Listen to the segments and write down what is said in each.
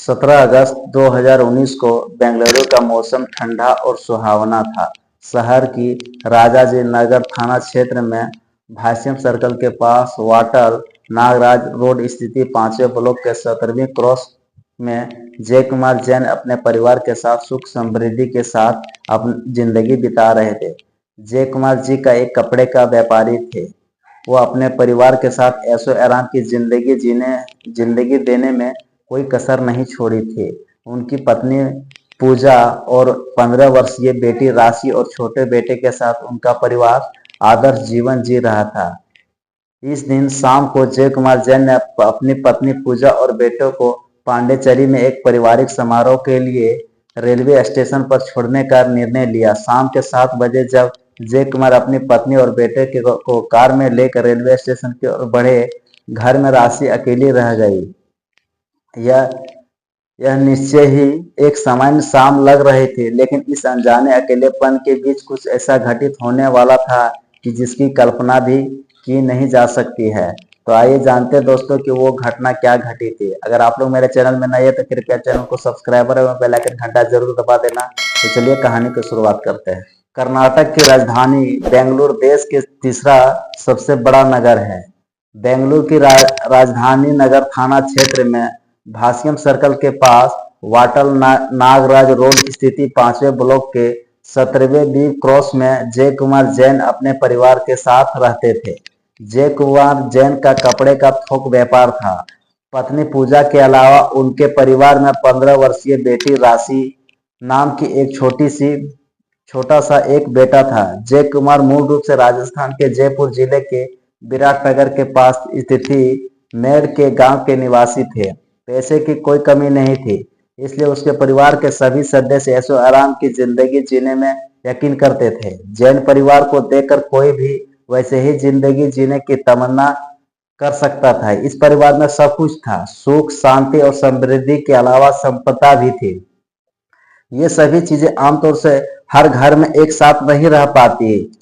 17 अगस्त 2019 को बेंगलुरु का मौसम ठंडा और सुहावना था। शहर की राजाजी नगर थाना क्षेत्र में भाष्यम सर्कल के पास वाटर नागराज रोड स्थित 5वें ब्लॉक के 17वीं क्रॉस में जय कुमार जैन अपने परिवार के साथ सुख समृद्धि के साथ अपनी जिंदगी बिता रहे थे। जय कुमार जी का एक कपड़े का व्यापारी थे। वो अपने परिवार के साथ ऐशो आराम की जिंदगी देने में कोई कसर नहीं छोड़ी थी। उनकी पत्नी पूजा और 15 वर्षीय बेटी राशि और छोटे बेटे के साथ उनका परिवार आदर्श जीवन जी रहा था। इस दिन शाम को जय कुमार जैन ने अपनी पत्नी पूजा और बेटों को पांडेचेरी में एक पारिवारिक समारोह के लिए रेलवे स्टेशन पर छोड़ने का निर्णय लिया। शाम के 7 बजे जब जय कुमार अपनी पत्नी और बेटे को कार में लेकर रेलवे स्टेशन की ओर बढ़े, घर में राशि अकेली रह गई। यह निश्चय ही एक सामान्य शाम लग रही थी, लेकिन इस अनजाने अकेलेपन के बीच कुछ ऐसा घटित होने वाला था कि जिसकी कल्पना भी की नहीं जा सकती है। तो आइए जानते हैं दोस्तों कि वो घटना क्या घटी थी। अगर आप लोग मेरे चैनल में नए हैं तो कृपया चैनल को सब्सक्राइब और बेल आइकन घंटा जरूर दबा देना। तो चलिए कहानी की शुरुआत करते हैं। कर्नाटक की राजधानी बेंगलुरु देश के तीसरा सबसे बड़ा नगर है। बेंगलुरु की राजधानी नगर थाना क्षेत्र में भाष्यम सर्कल के पास वाटल नागराज रोड स्थित 5वें ब्लॉक के 17वें बी क्रॉस में जय कुमार जैन अपने परिवार के साथ रहते थे। जय कुमार जैन का कपड़े का थोक व्यापार था। पत्नी पूजा के अलावा उनके परिवार में 15 वर्षीय बेटी राशि नाम की एक छोटा सा एक बेटा था। जय कुमार मूल रूप से राजस्थान के जयपुर जिले के विराटनगर के पास स्थित मेड़ के गांव के निवासी थे। पैसे की कोई कमी नहीं थी, इसलिए उसके परिवार के सभी सदस्य ऐशो आराम की जिंदगी जीने में यकीन करते थे। जैन परिवार को देखकर कोई भी वैसे ही जिंदगी जीने की तमन्ना कर सकता था। इस परिवार में सब कुछ था, सुख शांति और समृद्धि के अलावा संपदा भी थी। ये सभी चीजें आमतौर से हर घर में एक साथ नहीं रह पाती।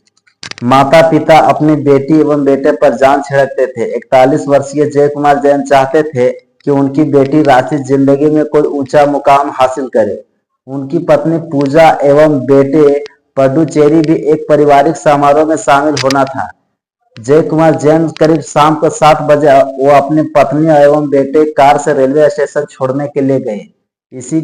माता पिता अपनी बेटी एवं बेटे पर जान छिड़कते थे। 41 वर्षीय जय कुमार जैन चाहते थे कि उनकी बेटी राशि जिंदगी में कोई ऊंचा मुकाम हासिल करे। उनकी पत्नी पूजा एवं बेटे पडुचेरी भी एक पारिवारिक समारोह में शामिल होना था। जय कुमार जैन करीब शाम को 7 बजे वो अपनी पत्नी एवं बेटे कार से रेलवे स्टेशन छोड़ने के लिए गए। इसी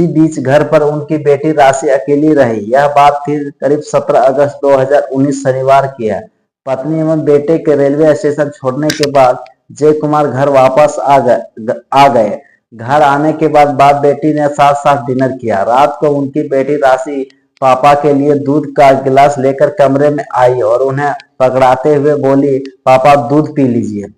बीच घर पर उनकी बेटी राशि अकेली रही। यह बात थी करीब 17 अगस्त 2019 शनिवार की है। पत्नी एवं बेटे के रेलवे स्टेशन छोड़ने के बाद जय कुमार घर वापस आ गए। घर आने के बाद बाप बेटी ने साथ साथ डिनर किया। रात को उनकी बेटी राशि पापा के लिए दूध का गिलास लेकर कमरे में आई और उन्हें पकड़ाते हुए बोली, पापा दूध पी लीजिए।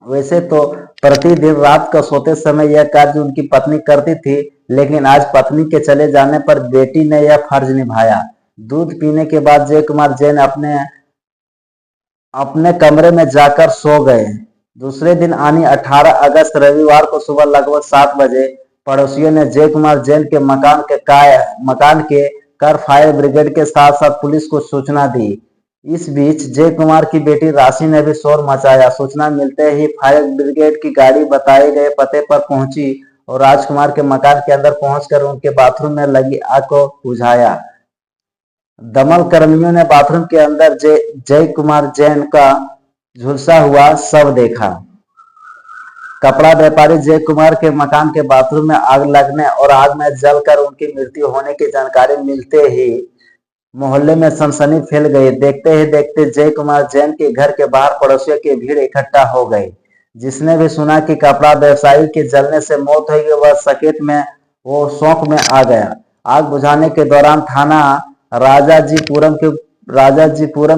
वैसे तो प्रतिदिन रात को सोते समय यह कार्य उनकी पत्नी करती थी, लेकिन आज पत्नी के चले जाने पर बेटी ने यह फर्ज निभाया। दूध पीने के बाद जय कुमार जैन अपने कमरे में जाकर सो गए। दूसरे दिन यानी 18 अगस्त रविवार को सुबह लगभग 7 बजे पड़ोसियों ने जय कुमार जैन के मकान के कर फायर ब्रिगेड के साथ साथ पुलिस को सूचना दी। इस बीच जय कुमार की बेटी राशि ने भी शोर मचाया। सूचना मिलते ही फायर ब्रिगेड की गाड़ी बताए गए पते पर पहुंची और राजकुमार के मकान के अंदर पहुंचकर उनके बाथरूम में लगी आग को बुझाया। दमकल कर्मियों ने बाथरूम के अंदर जय कुमार जैन का झुलसा हुआ शव देखा। कपड़ा व्यापारी जय कुमार के मकान के बाथरूम में आग लगने और आग में जलकर उनकी मृत्यु होने की जानकारी मिलते ही मोहल्ले में सनसनी फैल गई। देखते ही देखते जय कुमार जैन के घर के बाहर पड़ोसियों की भीड़ इकट्ठा हो गई। जिसने भी सुना कि कपड़ा व्यवसायी के जलने से मौत हुई, वह सकेत में वो शौक में आ गया। आग बुझाने के दौरान थाना राजाजीपुरम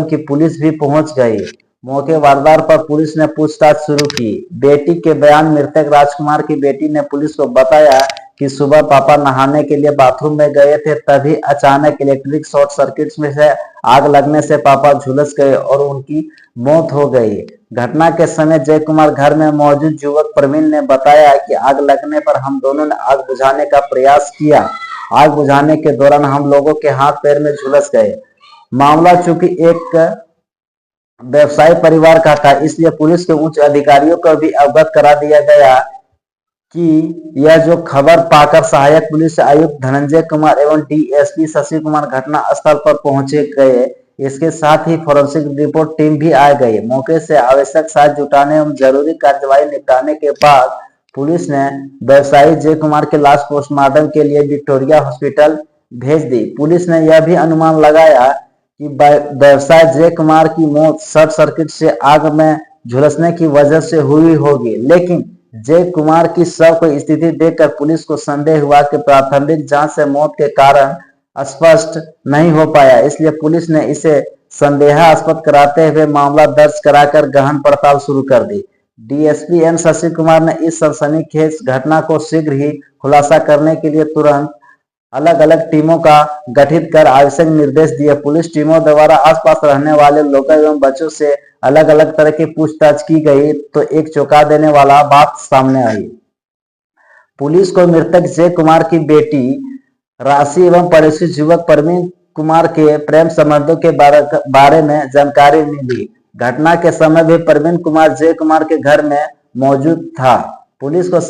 की पुलिस भी पहुंच गई। मौके वारदात पर पुलिस ने पूछताछ शुरू की। बेटी के बयान मृतक राजकुमार की बेटी ने पुलिस को बताया कि सुबह पापा नहाने के लिए बाथरूम में गए थे, तभी अचानक इलेक्ट्रिक शॉर्ट सर्किट में से आग लगने से पापा झुलस गए और उनकी मौत हो गई। घटना के समय जय कुमार घर में मौजूद युवक प्रवीण ने बताया कि आग लगने पर हम दोनों ने आग बुझाने का प्रयास किया। आग बुझाने के दौरान हम लोगों के हाथ पैर में झुलस गए। मामला चूंकि एक व्यवसायी परिवार का था, इसलिए पुलिस के उच्च अधिकारियों को भी अवगत करा दिया गया। कि यह जो खबर पाकर सहायक पुलिस आयुक्त धनंजय कुमार एवं डीएसपी शशि कुमार घटना स्थल पर पहुंचे गए। इसके साथ ही फोरेंसिक रिपोर्ट टीम भी आ गई। मौके से आवश्यक साक्ष्य जुटाने एवं जरूरी कार्यवाही निपटाने के बाद पुलिस ने व्यवसायी जय कुमार की लाश पोस्टमार्टम के लिए विक्टोरिया हॉस्पिटल भेज दी। पुलिस ने यह भी अनुमान लगाया कि व्यवसायी जय कुमार की मौत शॉर्ट सर्किट से आग में झुलसने की वजह से हुई होगी, लेकिन जय कुमार की शव को स्थिति देखकर पुलिस को संदेह हुआ कि प्राथमिक जांच से मौत के कारण स्पष्ट नहीं हो पाया, इसलिए पुलिस ने इसे संदेहास्पद कराते हुए मामला दर्ज कराकर गहन पड़ताल शुरू कर दी। डीएसपी एन शशि कुमार ने इस सनसनीखेज घटना को शीघ्र ही खुलासा करने के लिए तुरंत अलग अलग टीमों का गठित कर आवश्यक निर्देश दिए। पुलिस टीमों द्वारा आसपास रहने वाले लोगों एवं बच्चों से अलग अलग तरह की पूछताछ की गई तो एक चौंका देने वाला बात सामने आई। पुलिस को मृतक जय कुमार की बेटी राशि एवं पड़ोसी युवक प्रवीण कुमार के प्रेम संबंधों के बारे में जानकारी मिली। घटना के समय भी प्रवीण कुमार जय कुमार के घर में मौजूद था। पुलिस को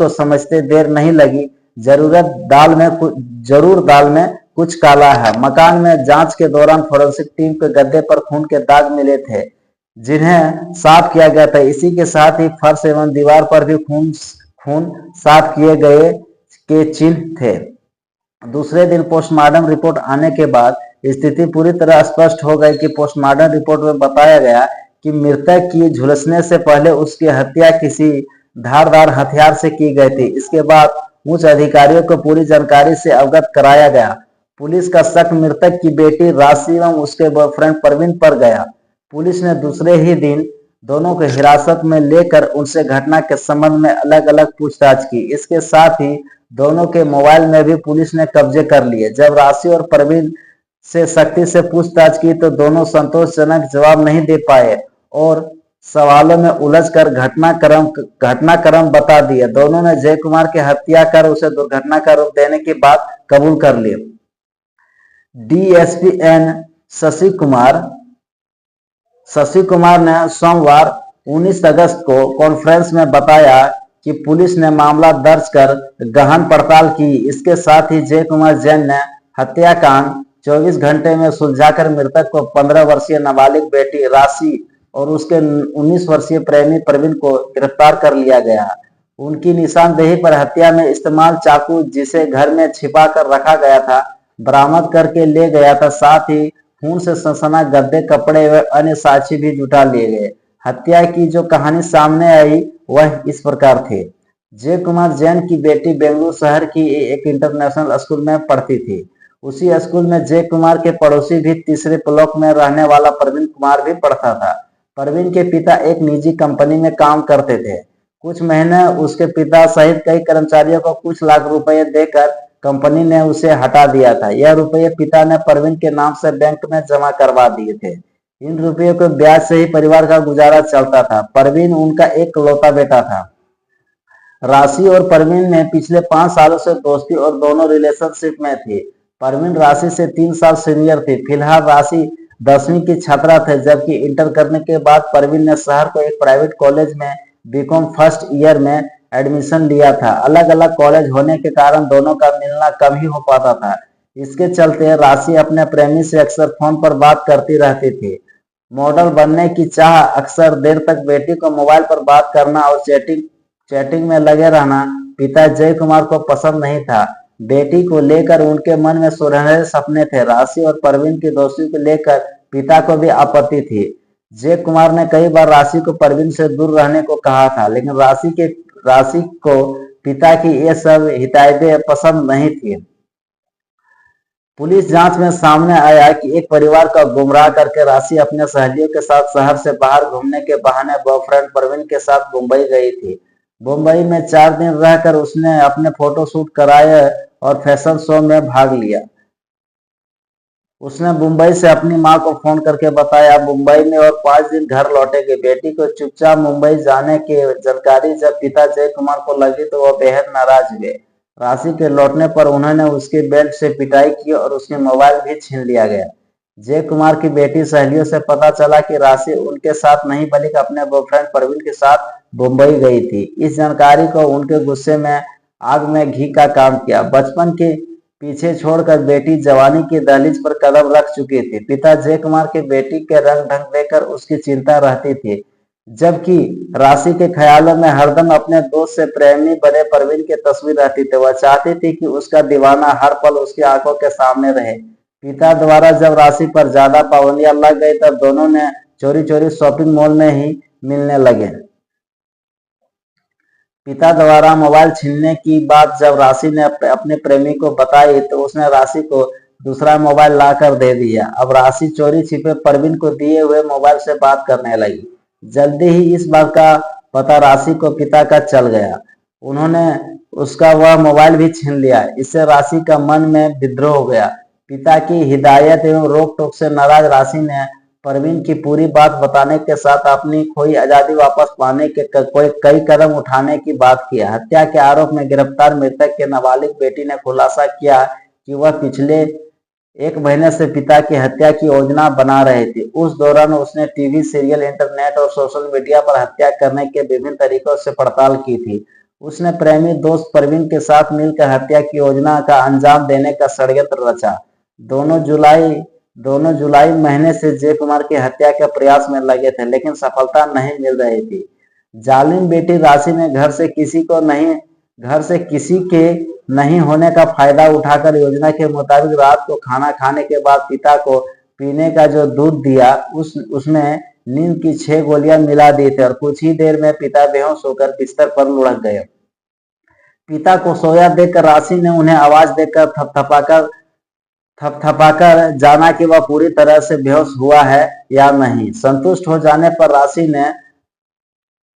समझते देर नहीं लगी। जरूर दाल में कुछ काला है। मकान में जांच के दौरान फोरेंसिक टीम के गद्दे पर खून के दाग मिले थे, जिन्हें साफ किया गया था। इसी के साथ ही फर्श एवं दीवार पर भी खून साफ किए गए के चिन्ह थे। दूसरे दिन पोस्टमार्टम रिपोर्ट आने के बाद स्थिति पूरी तरह स्पष्ट हो गई कि पोस्टमार्टम रिपोर्ट में बताया गया कि मृतक की झुलसने से पहले उसकी हत्या किसी धारदार हथियार से की गई थी। इसके बाद उच्च अधिकारियों को पूरी जानकारी से अवगत कराया गया। पुलिस का शक मृतक की बेटी राशि एवं उसके बॉयफ्रेंड प्रवीण पर गया। पुलिस ने दूसरे ही दिन दोनों को हिरासत में लेकर उनसे घटना के संबंध में अलग अलग पूछताछ की। इसके साथ ही दोनों के मोबाइल में भी पुलिस ने कब्जे कर लिए। जब राशि और प्रवीण से सख्ती से पूछताछ की तो दोनों संतोषजनक जवाब नहीं दे पाए और सवालों में उलझकर घटनाक्रम बता दिए। दोनों ने जय कुमार की हत्या कर उसे दुर्घटना का रूप देने की बात कबूल कर ली। डीएसपी एन शशि कुमार ने सोमवार 19 अगस्त को कॉन्फ्रेंस में बताया कि पुलिस ने मामला दर्ज कर गहन पड़ताल की। इसके साथ ही जय कुमार जैन ने हत्याकांड 24 घंटे में सुलझाकर मृतक को 15 वर्षीय नाबालिग बेटी राशि और उसके 19 वर्षीय प्रेमी प्रवीण को गिरफ्तार कर लिया गया। उनकी निशानदेही पर हत्या में इस्तेमाल चाकू, जिसे घर में छिपा कर रखा गया था, बरामद करके ले गया था। साथ ही खून से सनसना गद्दे, कपड़े व अन्य साक्ष्य भी जुटा लिए गए। हत्या की जो कहानी सामने आई वह इस प्रकार थी। जय कुमार जैन की बेटी बेंगलुरु शहर की एक इंटरनेशनल स्कूल में पढ़ती थी। उसी स्कूल में जय कुमार के पड़ोसी भी तीसरे ब्लॉक में रहने वाला प्रवीण कुमार भी पढ़ता था। प्रवीण के पिता एक निजी कंपनी में काम करते थे। कुछ महीने उसके पिता सहित कई कर्मचारियों को कुछ लाख रुपए देकर कंपनी ने उसे हटा दिया था। यह रुपये पिता ने प्रवीण के नाम से बैंक में जमा करवा दिए थे। इन रुपयों के ब्याज से ही परिवार का गुजारा चलता था। प्रवीण उनका एक लौता बेटा था। राशि और प्रवीण में पिछले 5 सालों से दोस्ती और दोनों रिलेशनशिप में थी। प्रवीण राशि से 3 साल सीनियर थी। फिलहाल राशि 10वीं की छात्रा थे, जबकि इंटर करने के बाद प्रवीण ने शहर को एक प्राइवेट कॉलेज में बीकॉम फर्स्ट ईयर में एडमिशन लिया था। अलग अलग कॉलेज होने के कारण दोनों का मिलना कम ही हो पाता था। इसके चलते राशि अपने प्रेमी से अक्सर फोन पर बात करती रहती थी। मॉडल बनने की चाह, अक्सर देर तक बेटी को मोबाइल पर बात करना और चैटिंग में लगे रहना पिता जय कुमार को पसंद नहीं था। बेटी को लेकर उनके मन में सुनहरे सपने थे। राशि और प्रवीण की दोस्ती को लेकर पिता को भी आपत्ति थी। जय कुमार ने कई बार राशि को प्रवीण से दूर रहने को कहा था, लेकिन राशि को पिता की ये सब हिदायतें पसंद नहीं थी। पुलिस जांच में सामने आया कि एक परिवार का गुमराह करके राशि अपने सहेलियों के साथ शहर से बाहर घूमने के बहाने बॉयफ्रेंड प्रवीण के साथ मुंबई गई थी। मुंबई में 4 दिन रहकर उसने अपने फोटो शूट कराए और फैशन शो में भाग लिया। उसने मुंबई से अपनी मां को फोन करके बताया मुंबई में और 5 दिन घर लौटेगी। बेटी को चुपचाप मुंबई जाने की जानकारी जब पिता जय कुमार को लगी तो वह बेहद नाराज हुए। राशि के लौटने पर उन्होंने उसके बेल्ट से पिटाई की और उसके मोबाइल भी छीन लिया गया। जय कुमार की बेटी सहेलियों से पता चला कि राशि उनके साथ नहीं बल्कि अपने बॉयफ्रेंड प्रवीण के साथ मुंबई गई थी। इस जानकारी को उनके गुस्से में आग में घी का काम किया। बचपन के पीछे छोड़कर बेटी जवानी की दहलीज पर कदम रख चुकी थी। पिता जय कुमार की बेटी के रंग ढंग देखकर उसकी चिंता रहती थी, जबकि राशि के ख्यालों में हरदम अपने दोस्त से प्रेमी बने परवीन की तस्वीर रहती थी। वह चाहती थी कि उसका दीवाना हर पल उसकी आंखों के सामने रहे। पिता द्वारा जब राशि पर ज्यादा पाबंदियां लग गई तब दोनों ने चोरी चोरी शॉपिंग मॉल में ही मिलने लगे। पिता द्वारा मोबाइल छीनने की बात जब राशि ने अपने प्रेमी को बताई तो उसने राशि को दूसरा मोबाइल ला कर दे दिया। अब राशि चोरी छिपे परवीन को दिए हुए मोबाइल से बात करने लगी। जल्दी ही इस बात का पता राशि को पिता का चल गया। उन्होंने उसका वह मोबाइल भी छीन लिया। इससे राशि का मन में विद्रोह हो गया। पिता की हिदायत एवं रोक टोक से नाराज राशि ने परवीन की पूरी बात बताने के साथ अपनी खोई आजादी वापस पाने के कई कदम उठाने की बात किया। हत्या के आरोप में गिरफ्तार मृतक के नाबालिग बेटी ने खुलासा किया कि वह पिछले 1 महीने से पिता की हत्या की योजना बना रहे थे। उस दौरान उसने टीवी सीरियल, इंटरनेट और सोशल मीडिया पर हत्या करने के विभिन्न तरीकों से पड़ताल की थी। उसने प्रेमी दोस्त परवीन के साथ मिलकर हत्या की योजना का अंजाम देने का षड्यंत्र रचा। दोनों जुलाई महीने से जय कुमार की हत्या के प्रयास में लगे थे, लेकिन सफलता नहीं मिल रही थी। जालिम बेटी राशि ने घर से किसी के नहीं होने का फायदा उठाकर योजना के मुताबिक रात को खाना खाने के बाद पिता को पीने का जो दूध दिया उसमें नींद की 6 गोलियां मिला दी थी और कुछ ही देर में पिता बेहोश होकर बिस्तर पर लुढ़क गए। पिता को सोया देखकर राशि ने उन्हें आवाज देकर थपथपाकर जाना कि वह पूरी तरह से बेहोश हुआ है या नहीं। संतुष्ट हो जाने पर राशि ने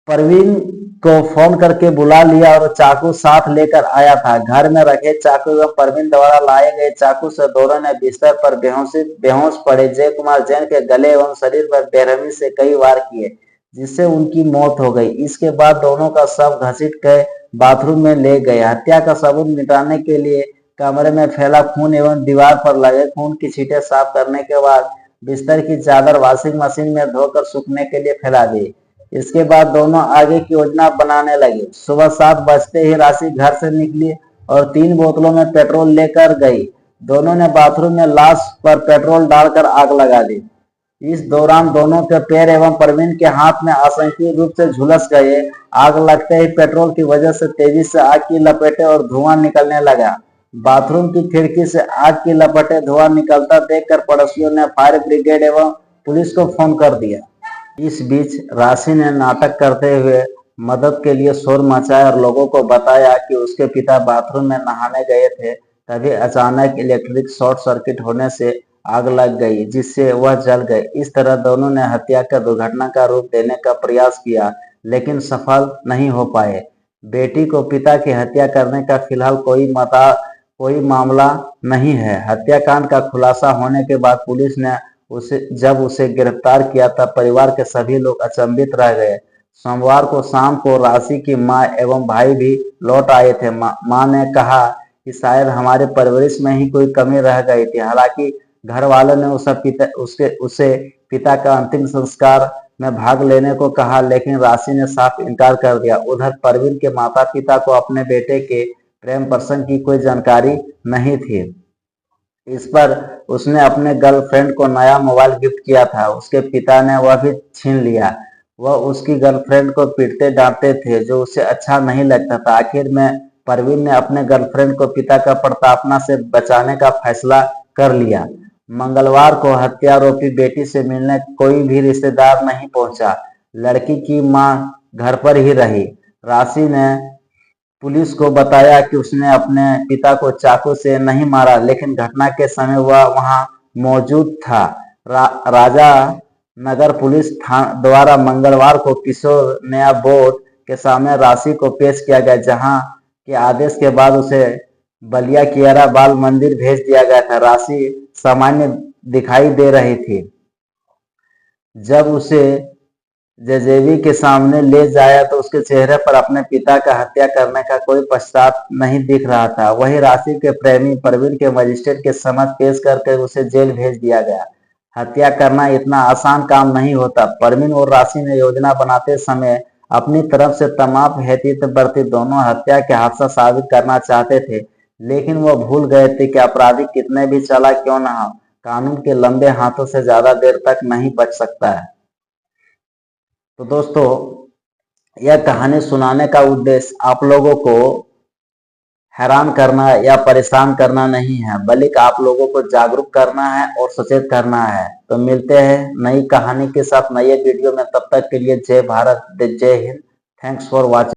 परवीन को फोन करके बुला लिया और चाकू साथ लेकर आया था। घर में रखे चाकू एवं परवीन द्वारा लाए गए चाकू से दोनों ने बिस्तर पर बेहोश पड़े जय कुमार जैन के गले एवं शरीर पर बेरहमी से कई वार किए, जिससे उनकी मौत हो गई। इसके बाद दोनों का शव घसीट के बाथरूम में ले गए। हत्या का सबूत मिटाने के लिए कमरे में फैला खून एवं दीवार पर लगे खून की छींटे साफ करने के बाद बिस्तर की चादर वॉशिंग मशीन में धोकर सूखने के लिए फैला दी। इसके बाद दोनों आगे की योजना बनाने लगे। सुबह 7 बजते ही राशि घर से निकली और 3 बोतलों में पेट्रोल लेकर गई। दोनों ने बाथरूम में लाश पर पेट्रोल डालकर आग लगा दी। इस दौरान दोनों के पैर एवं परवीन के हाथ में आशंकीय रूप से झुलस गए। आग लगते ही पेट्रोल की वजह से तेजी से आग की लपेटें और धुआं निकलने लगा। बाथरूम की खिड़की से आग की लपटें धुआं निकलता देखकर पड़ोसियों ने फायर ब्रिगेड एवं पुलिस को फोन कर दिया। इस बीच राशि ने नाटक करते हुए मदद के लिए शोर मचाया और लोगों को बताया कि उसके पिता बाथरूम में नहाने गए थे। तभी अचानक इलेक्ट्रिक शॉर्ट सर्किट होने से आग लग गई, जिससे वह जल गए। इस तरह दोनों ने हत्या का दुर्घटना का रूप देने का प्रयास किया, लेकिन सफल नहीं हो पाए। बेटी को पिता की हत्या करने का फिलहाल कोई मामला नहीं है। हत्याकांड का खुलासा होने के बाद पुलिस ने उसे गिरफ्तार किया तब परिवार के सभी लोग अचंभित रह गए। सोमवार को शाम को राशि की मां एवं भाई भी लौट आए थे। मां ने कहा कि शायद हमारे परवरिश में ही कोई कमी रह गई थी। हालांकि घर वालों ने उसे पिता का अंतिम संस्कार में भाग लेने को कहा, लेकिन राशि ने साफ इनकार कर दिया। उधर परवीन के माता पिता को अपने बेटे के प्रेम प्रसंग की कोई जानकारी नहीं थी। इस पर उसने अपने गर्लफ्रेंड को नया मोबाइल गिफ्ट किया था। उसके पिता ने वह भी छीन लिया। वह उसकी गर्लफ्रेंड को पीटते डांटते थे, जो उसे अच्छा नहीं लगता था। आखिर में परवीन ने अपने गर्लफ्रेंड को पिता का प्रताड़ना से बचाने का फैसला कर लिया। मंगलवार को हत्यारोपी बेटी से मिलने कोई भी रिश्तेदार नहीं पहुंचा। लड़की की मां घर पर ही रही। राशि ने पुलिस को बताया कि उसने अपने पिता को चाकू से नहीं मारा, लेकिन घटना के समय वह वहां मौजूद था। राजा नगर पुलिस द्वारा मंगलवार को किशोर नया बोर्ड के सामने राशि को पेश किया गया, जहां के आदेश के बाद उसे बलिया कियारा बाल मंदिर भेज दिया गया था। राशि सामान्य दिखाई दे रही थी। जब उसे जेजेबी के सामने ले जाया तो उसके चेहरे पर अपने पिता का हत्या करने का कोई पश्चाताप नहीं दिख रहा था। वही राशि के प्रेमी परवीन के मजिस्ट्रेट के समक्ष पेश करके उसे जेल भेज दिया गया। हत्या करना इतना आसान काम नहीं होता। परवीन और राशि ने योजना बनाते समय अपनी तरफ से तमाम हैसियत बरती दोनों हत्या के हादसा साबित करना चाहते थे, लेकिन वो भूल गए थे कि अपराधी कितने भी चालाक क्यों न हो, कानून के लंबे हाथों से ज्यादा देर तक नहीं बच सकता है। तो दोस्तों, यह कहानी सुनाने का उद्देश्य आप लोगों को हैरान करना या परेशान करना नहीं है, बल्कि आप लोगों को जागरूक करना है और सचेत करना है। तो मिलते हैं नई कहानी के साथ नए वीडियो में, तब तक के लिए जय भारत, जय हिंद। Thanks for watching.